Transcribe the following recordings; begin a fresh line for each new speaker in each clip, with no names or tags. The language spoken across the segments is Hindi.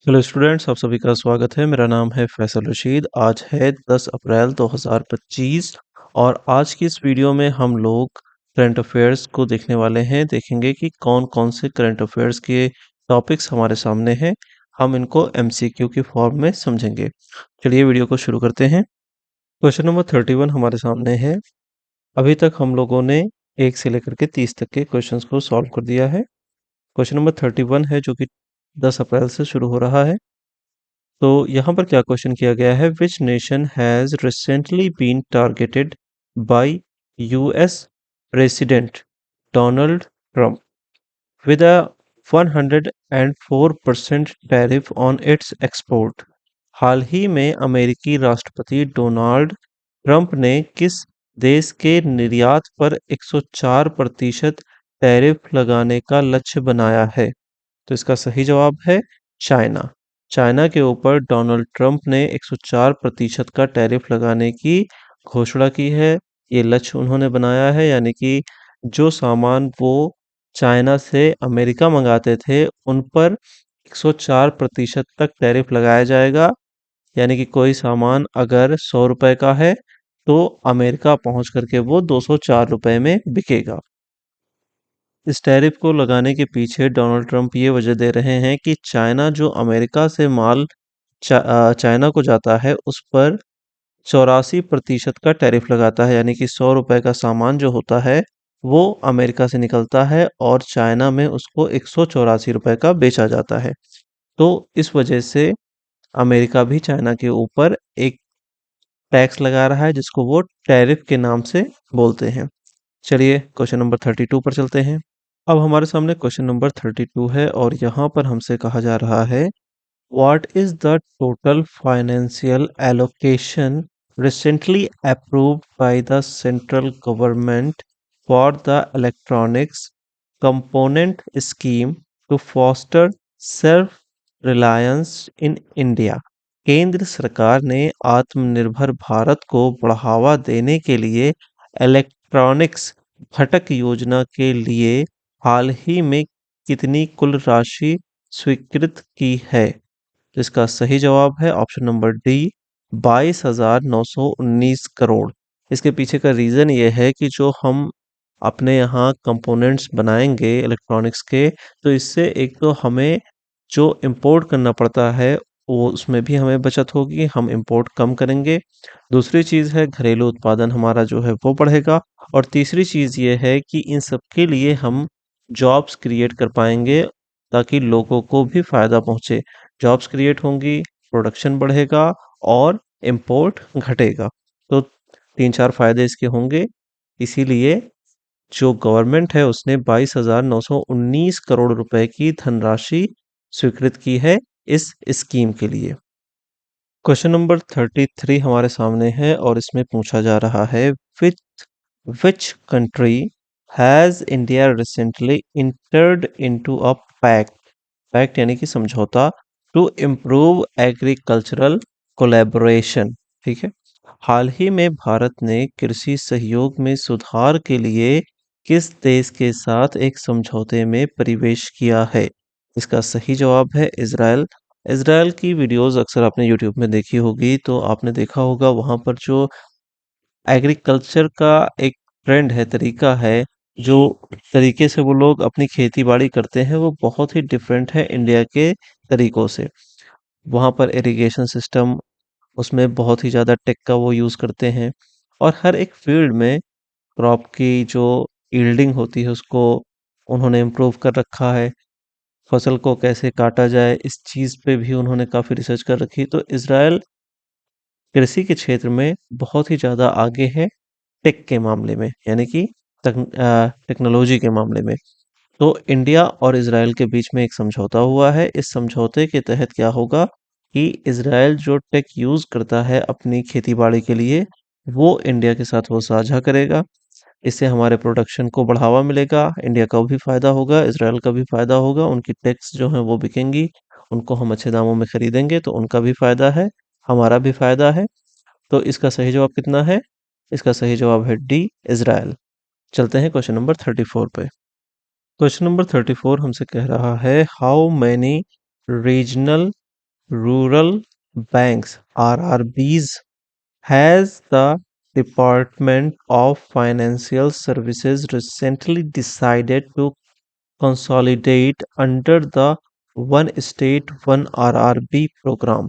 हेलो स्टूडेंट्स, आप सभी का स्वागत है। मेरा नाम है फैसल रशीद। आज है 10 अप्रैल 2025 और आज की इस वीडियो में हम लोग करंट अफेयर्स को देखने वाले हैं। देखेंगे कि कौन कौन से करंट अफेयर्स के टॉपिक्स हमारे सामने हैं। हम इनको एमसीक्यू की फॉर्म में समझेंगे। चलिए वीडियो को शुरू करते हैं। क्वेश्चन नंबर 31 हमारे सामने है। अभी तक हम लोगों ने 1 से लेकर के 30 तक के क्वेश्चंस को सॉल्व कर दिया है। क्वेश्चन नंबर 31 है जो कि 10 अप्रैल से शुरू हो रहा है। तो यहाँ पर क्या क्वेश्चन किया गया है, which nation has recently been targeted by US president Donald Trump with a 104% tariff on its export. हाल ही में अमेरिकी राष्ट्रपति डोनाल्ड ट्रंप ने किस देश के निर्यात पर 104% टैरिफ लगाने का लक्ष्य बनाया है? तो इसका सही जवाब है चाइना। चाइना के ऊपर डोनाल्ड ट्रंप ने 104% का टैरिफ लगाने की घोषणा की है। ये लक्ष्य उन्होंने बनाया है, यानी कि जो सामान वो चाइना से अमेरिका मंगाते थे उन पर 104% तक टैरिफ लगाया जाएगा। यानी कि कोई सामान अगर 100 रुपए का है तो अमेरिका पहुंच करके वो 204 रुपए में बिकेगा। इस टैरिफ को लगाने के पीछे डोनाल्ड ट्रंप ये वजह दे रहे हैं कि चाइना जो अमेरिका से माल चाइना को जाता है उस पर 84% का टैरिफ लगाता है। यानी कि 100 रुपए का सामान जो होता है वो अमेरिका से निकलता है और चाइना में उसको 184 रुपए का बेचा जाता है। तो इस वजह से अमेरिका भी चाइना के ऊपर एक टैक्स लगा रहा है जिसको वो टैरिफ के नाम से बोलते हैं। चलिए क्वेश्चन नंबर 32 पर चलते हैं। अब हमारे सामने क्वेश्चन नंबर 32 है और यहाँ पर हमसे कहा जा रहा है, what is the total financial allocation recently approved by the central government for the electronics component scheme to foster self reliance in India। केंद्र सरकार ने आत्मनिर्भर भारत को बढ़ावा देने के लिए इलेक्ट्रॉनिक्स घटक योजना के लिए हाल ही में कितनी कुल राशि स्वीकृत की है? इसका सही जवाब है ऑप्शन नंबर डी, 22,919 करोड़। इसके पीछे का रीजन ये है कि जो हम अपने यहाँ कंपोनेंट्स बनाएंगे इलेक्ट्रॉनिक्स के, तो इससे एक तो हमें जो इंपोर्ट करना पड़ता है वो उसमें भी हमें बचत होगी, हम इंपोर्ट कम करेंगे। दूसरी चीज़ है घरेलू उत्पादन हमारा जो है वो बढ़ेगा। और तीसरी चीज़ ये है कि इन सब के लिए हम जॉब्स क्रिएट कर पाएंगे ताकि लोगों को भी फायदा पहुंचे। जॉब्स क्रिएट होंगी, प्रोडक्शन बढ़ेगा और इंपोर्ट घटेगा। तो तीन चार फायदे इसके होंगे। इसीलिए जो गवर्नमेंट है उसने 22,919 करोड़ रुपए की धनराशि स्वीकृत की है इस स्कीम के लिए। क्वेश्चन नंबर 33 हमारे सामने है और इसमें पूछा जा रहा है, which which country has India recently entered into a pact, pact यानी कि समझौता, टू इम्प्रूव एग्रीकल्चरल कोलैबोरेशन। ठीक है। हाल ही में भारत ने कृषि सहयोग में सुधार के लिए किस देश के साथ एक समझौते में प्रवेश किया है? इसका सही जवाब है इजराइल। इजराइल की वीडियोस अक्सर आपने यूट्यूब में देखी होगी, तो आपने देखा होगा वहां पर जो एग्रीकल्चर का एक ट्रेंड है, तरीका है, जो तरीके से वो लोग अपनी खेती बाड़ी करते हैं वो बहुत ही डिफरेंट है इंडिया के तरीकों से। वहाँ पर इरिगेशन सिस्टम, उसमें बहुत ही ज़्यादा टेक का वो यूज़ करते हैं। और हर एक फील्ड में क्रॉप की जो यील्डिंग होती है उसको उन्होंने इम्प्रूव कर रखा है। फसल को कैसे काटा जाए इस चीज़ पे भी उन्होंने काफ़ी रिसर्च कर रखी। तो इजराइल कृषि के क्षेत्र में बहुत ही ज़्यादा आगे है टेक के मामले में, यानी कि टेक्नोलॉजी के मामले में। तो इंडिया और इजराइल के बीच में एक समझौता हुआ है। इस समझौते के तहत क्या होगा कि इजराइल जो टेक यूज करता है अपनी खेतीबाड़ी के लिए वो इंडिया के साथ वो साझा करेगा। इससे हमारे प्रोडक्शन को बढ़ावा मिलेगा, इंडिया का भी फायदा होगा, इजराइल का भी फायदा होगा। उनकी टेक्स जो है वो बिकेंगी, उनको हम अच्छे दामों में खरीदेंगे तो उनका भी फायदा है, हमारा भी फायदा है। तो इसका सही जवाब कितना है? इसका सही जवाब है डी, इजराइल। चलते हैं क्वेश्चन नंबर 34 पे। क्वेश्चन नंबर 34 हमसे कह रहा है, how many regional Rural Banks RRBs has the Department of Financial Services recently decided to consolidate under the One State One RRB program।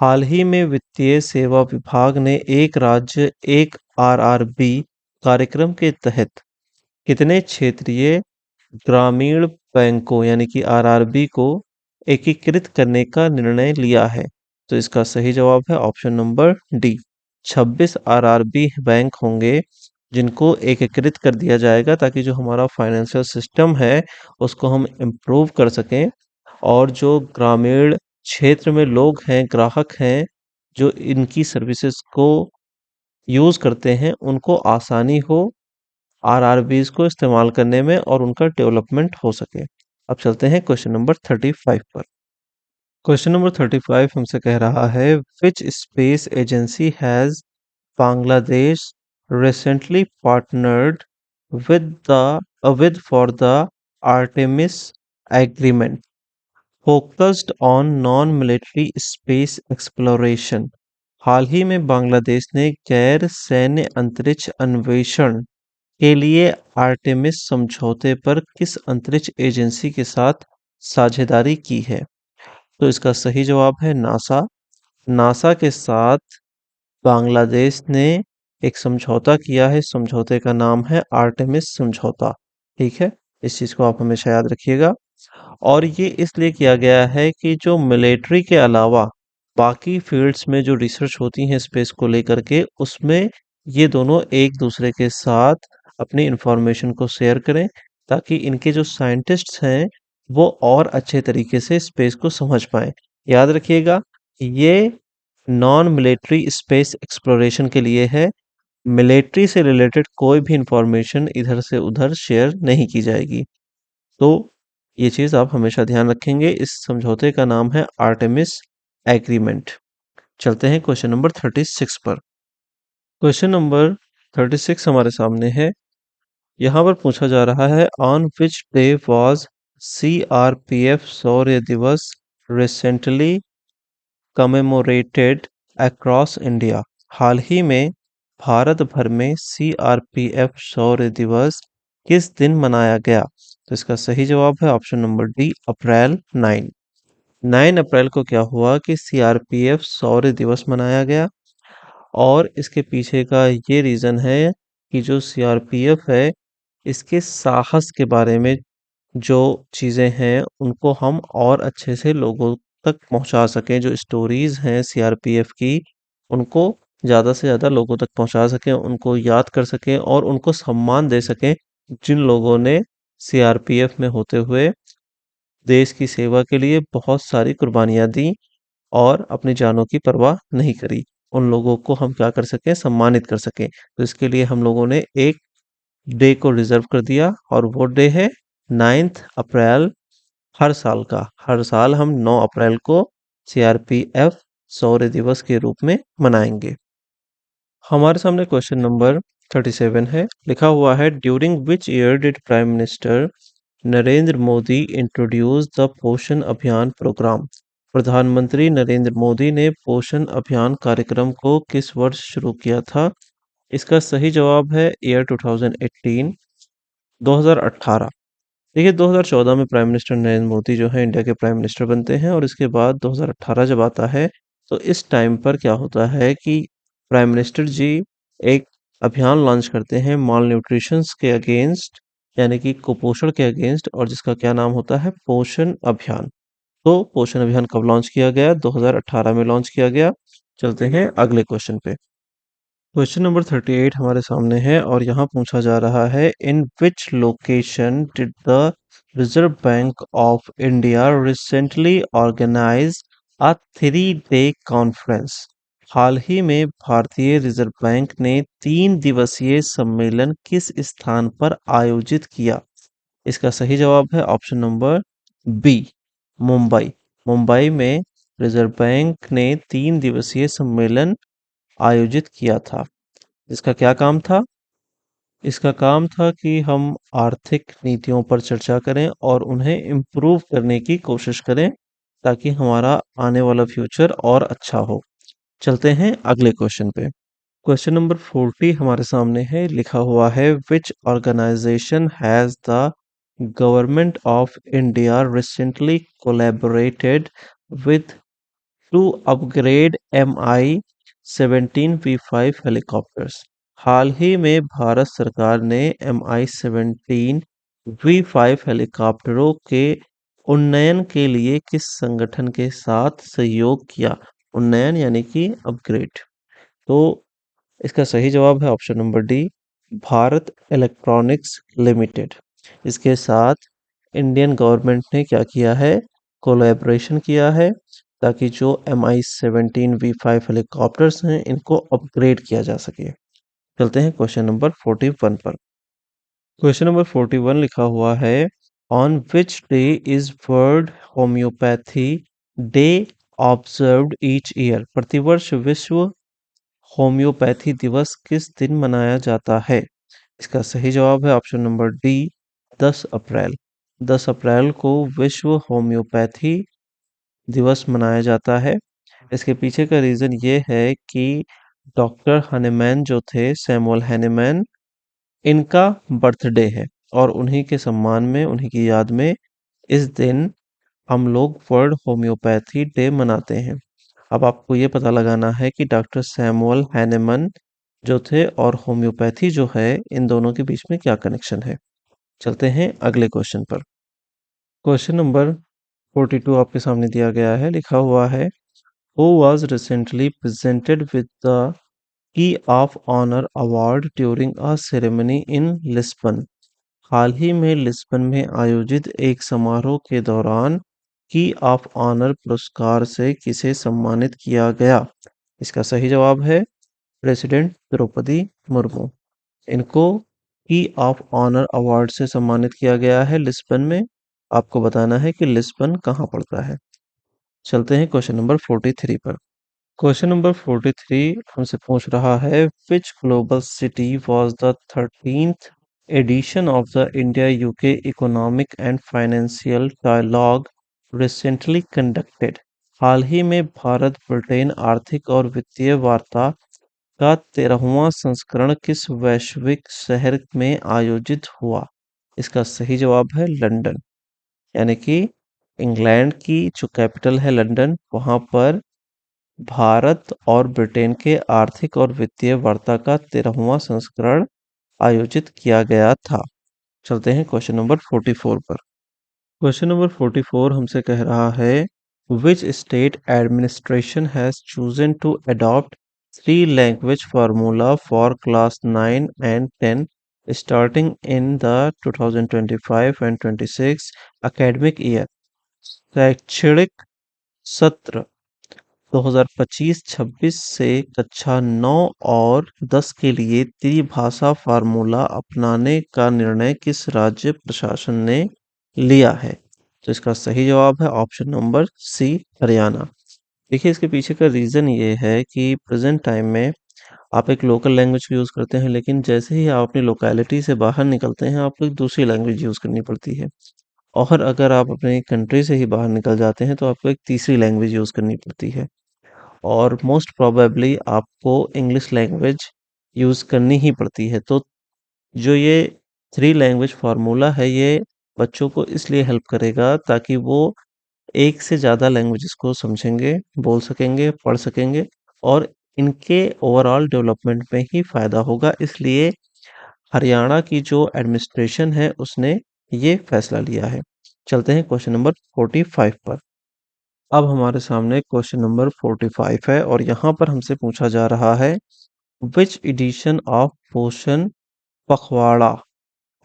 हाल ही में वित्तीय सेवा विभाग ने एक राज्य एक आरआरबी कार्यक्रम के तहत कितने क्षेत्रीय ग्रामीण बैंकों यानी कि आरआरबी को एकीकृत करने का निर्णय लिया है? तो इसका सही जवाब है option number D. 26 RRB bank होंगे जिनको एकीकृत कर दिया जाएगा ताकि जो हमारा फाइनेंशियल सिस्टम है उसको हम इम्प्रूव कर सकें और जो ग्रामीण क्षेत्र में लोग हैं, ग्राहक हैं, जो इनकी सर्विसेज को यूज करते हैं उनको आसानी हो आरआरबीज को इस्तेमाल करने में और उनका डेवलपमेंट हो सके। अब चलते हैं क्वेश्चन नंबर 35 पर। क्वेश्चन नंबर 35 हमसे कह रहा है which space agency has Bangladesh recently partnered with for the Artemis agreement focused on non-military space exploration। हाल ही में बांग्लादेश ने गैर सैन्य अंतरिक्ष अन्वेषण के लिए आर्टेमिस समझौते पर किस अंतरिक्ष एजेंसी के साथ साझेदारी की है? तो इसका सही जवाब है नासा। नासा के साथ बांग्लादेश ने एक समझौता किया है। समझौते का नाम है आर्टेमिस समझौता। ठीक है, इस चीज को आप हमेशा याद रखिएगा। और ये इसलिए किया गया है कि जो मिलिट्री के अलावा बाकी फील्ड्स में जो रिसर्च होती है स्पेस को लेकर के उसमें ये दोनों एक दूसरे के साथ अपनी इंफॉर्मेशन को शेयर करें ताकि इनके जो साइंटिस्ट्स हैं वो और अच्छे तरीके से स्पेस को समझ पाए। याद रखिएगा ये नॉन मिलिट्री स्पेस एक्सप्लोरेशन के लिए है। मिलिट्री से रिलेटेड कोई भी इंफॉर्मेशन इधर से उधर शेयर नहीं की जाएगी। तो ये चीज आप हमेशा ध्यान रखेंगे। इस समझौते का नाम है आर्टेमिस एग्रीमेंट। चलते हैं क्वेश्चन नंबर 36 पर। क्वेश्चन नंबर 36 हमारे सामने है। यहाँ पर पूछा जा रहा है on which day was CRPF Shaurya Diwas recently commemorated across India. हाल ही में भारत भर में सीआरपीएफ शौर्य दिवस किस दिन मनाया गया? तो इसका सही जवाब है ऑप्शन नंबर डी अप्रैल 9। 9 अप्रैल को क्या हुआ कि सीआरपीएफ शौर्य दिवस मनाया गया और इसके पीछे का ये रीजन है कि जो सीआरपीएफ है इसके साहस के बारे में जो चीजें हैं उनको हम और अच्छे से लोगों तक पहुंचा सकें। जो स्टोरीज हैं सीआरपीएफ की उनको ज्यादा से ज्यादा लोगों तक पहुंचा सकें, उनको याद कर सकें और उनको सम्मान दे सकें जिन लोगों ने सीआरपीएफ में होते हुए देश की सेवा के लिए बहुत सारी कुर्बानियां दी और अपनी जानों की परवाह नहीं करी। उन लोगों को हम क्या कर सकें, सम्मानित कर सकें। तो इसके लिए हम लोगों ने एक डे को रिजर्व कर दिया और वो डे है 9 अप्रैल। हर साल का हर साल हम 9 अप्रैल को सीआरपीएफ शौर्य दिवस के रूप में मनाएंगे। हमारे सामने क्वेश्चन नंबर 37 है। लिखा हुआ है during which year did prime minister Narendra Modi introduce the पोषण अभियान प्रोग्राम। प्रधानमंत्री नरेंद्र मोदी ने पोषण अभियान कार्यक्रम को किस वर्ष शुरू किया था? इसका सही जवाब है ईयर 2018 2018। देखिए 2014 में प्राइम मिनिस्टर नरेंद्र मोदी जो है इंडिया के प्राइम मिनिस्टर बनते हैं और इसके बाद 2018 जब आता है तो इस टाइम पर क्या होता है कि प्राइम मिनिस्टर जी एक अभियान लॉन्च करते हैं माल न्यूट्रिशन के अगेंस्ट यानी कि कुपोषण के अगेंस्ट और जिसका क्या नाम होता है पोषण अभियान। तो पोषण अभियान कब लॉन्च किया गया? 2018 में लॉन्च किया गया। चलते हैं अगले क्वेश्चन पे। क्वेश्चन नंबर 38 हमारे सामने है और यहाँ पूछा जा रहा है in which location did the Reserve Bank of India recently organise a 3 day conference. हाल ही में भारतीय रिजर्व बैंक ने 3 दिवसीय सम्मेलन किस स्थान पर आयोजित किया? इसका सही जवाब है option number B Mumbai. Mumbai में रिजर्व बैंक ने 3 दिवसीय सम्मेलन आयोजित किया था। इसका क्या काम था? इसका काम था कि हम आर्थिक नीतियों पर चर्चा करें और उन्हें इम्प्रूव करने की कोशिश करें ताकि हमारा आने वाला फ्यूचर और अच्छा हो। चलते हैं अगले क्वेश्चन पे। क्वेश्चन नंबर 40 हमारे सामने है, लिखा हुआ है which organisation has the government of India recently collaborated with to upgrade MI-17V5 helicopters. हाल ही में भारत सरकार ने MI-17V5 हेलीकॉप्टरों के उन्नयन के लिए किस संगठन के साथ सहयोग किया? उन्नयन यानी कि अपग्रेड। तो इसका सही जवाब है option number D, Bharat electronics limited. इसके साथ इंडियन गवर्नमेंट ने क्या किया है? कोलैबोरेशन किया है ताकि जो MI-17V5 हेलीकॉप्टर्स हैं इनको अपग्रेड किया जा सके। चलते हैं क्वेश्चन नंबर 41 पर। क्वेश्चन नंबर 41 लिखा हुआ है, on which day is world homeopathy day observed each year? प्रतिवर्ष विश्व होम्योपैथी दिवस किस दिन मनाया जाता है? इसका सही जवाब है ऑप्शन नंबर डी, 10 अप्रैल। 10 अप्रैल को विश्व होम्योपैथी दिवस मनाया जाता है। इसके पीछे का रीज़न ये है कि डॉक्टर हनीमैन जो थे, सैमुअल हनीमैन, इनका बर्थडे है और उन्हीं के सम्मान में, उन्हीं की याद में इस दिन हम लोग वर्ल्ड होम्योपैथी डे मनाते हैं। अब आपको ये पता लगाना है कि डॉक्टर सैमुअल हैनेमन जो थे और होम्योपैथी जो है, इन दोनों के बीच में क्या कनेक्शन है। चलते हैं अगले क्वेश्चन पर। क्वेश्चन नंबर 42 आपके सामने दिया गया है, लिखा हुआ है, who was recently presented with the key of honour award during a ceremony in Lisbon? हाल ही में लिस्बन में आयोजित एक समारोह के दौरान की ऑफ ऑनर पुरस्कार से किसे सम्मानित किया गया? इसका सही जवाब है प्रेसिडेंट द्रौपदी मुर्मू। इनको की ऑफ ऑनर अवार्ड से सम्मानित किया गया है लिस्बन में। आपको बताना है कि लिस्बन कहाँ पड़ता है। चलते हैं क्वेश्चन नंबर 43 पर। क्वेश्चन नंबर 43 हमसे पूछ रहा है, which global city was the 13th edition of the India UK economic and financial dialogue recently conducted? हाल ही में भारत ब्रिटेन आर्थिक और वित्तीय वार्ता का 13वां संस्करण किस वैश्विक शहर में आयोजित हुआ? इसका सही जवाब है लंदन, यानी कि इंग्लैंड की जो कैपिटल है लंदन, वहां पर भारत और ब्रिटेन के आर्थिक और वित्तीय वार्ता का 13वां संस्करण आयोजित किया गया था। चलते हैं क्वेश्चन नंबर 44 पर। क्वेश्चन नंबर 44 हमसे कह रहा है, which state administration has chosen to adopt three language formula for class 9 and 10 starting in the 2025 and 26 academic year? शैक्षणिक सत्र 2025-26 से कक्षा 9 और 10 के लिए त्रिभाषा फार्मूला अपनाने का निर्णय किस राज्य प्रशासन ने लिया है? तो इसका सही जवाब है ऑप्शन नंबर सी, हरियाणा। देखिए, इसके पीछे का रीज़न ये है कि प्रेजेंट टाइम में आप एक लोकल लैंग्वेज यूज़ करते हैं, लेकिन जैसे ही आप अपनी लोकेलिटी से बाहर निकलते हैं, आपको एक दूसरी लैंग्वेज यूज़ करनी पड़ती है। और अगर आप अपनी कंट्री से ही बाहर निकल जाते हैं, तो आपको एक तीसरी लैंग्वेज यूज़ करनी पड़ती है। और मोस्ट प्रोबेबली आपको इंग्लिश लैंग्वेज यूज़ करनी ही पड़ती है। तो जो ये थ्री लैंग्वेज फार्मूला है, ये बच्चों को इसलिए हेल्प करेगा ताकि वो एक से ज़्यादा लैंग्वेजेस को समझेंगे, बोल सकेंगे, पढ़ सकेंगे और इनके ओवरऑल डेवलपमेंट में ही फ़ायदा होगा। इसलिए हरियाणा की जो एडमिनिस्ट्रेशन है उसने ये फैसला लिया है। चलते हैं क्वेश्चन नंबर 45 पर। अब हमारे सामने क्वेश्चन नंबर 45 है और यहाँ पर हमसे पूछा जा रहा है, विच एडिशन ऑफ पोषण पखवाड़ा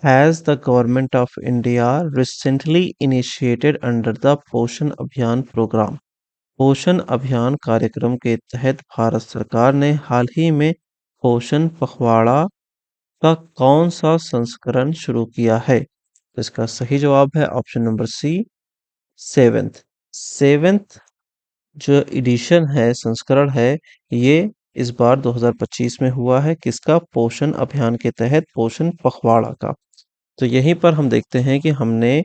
has the government of India recently initiated under the पोषण अभियान प्रोग्राम? पोषण अभियान कार्यक्रम के तहत भारत सरकार ने हाल ही में पोषण पखवाड़ा का कौन सा संस्करण शुरू किया है? तो इसका सही जवाब है option number C, seventh. Seventh जो एडिशन है, संस्करण है, ये इस बार 2025 में हुआ है। किसका? पोषण अभियान के तहत पोषण पखवाड़ा का। तो यहीं पर हम देखते हैं कि हमने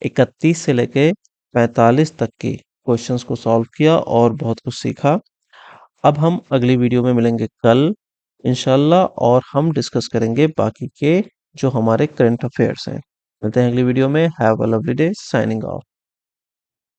31 से लेके 45 तक की क्वेश्चंस को सॉल्व किया और बहुत कुछ सीखा। अब हम अगली वीडियो में मिलेंगे कल इंशाल्लाह और हम डिस्कस करेंगे बाकी के जो हमारे करंट अफेयर्स हैं। मिलते हैं अगली वीडियो में। Have a lovely day. Signing off.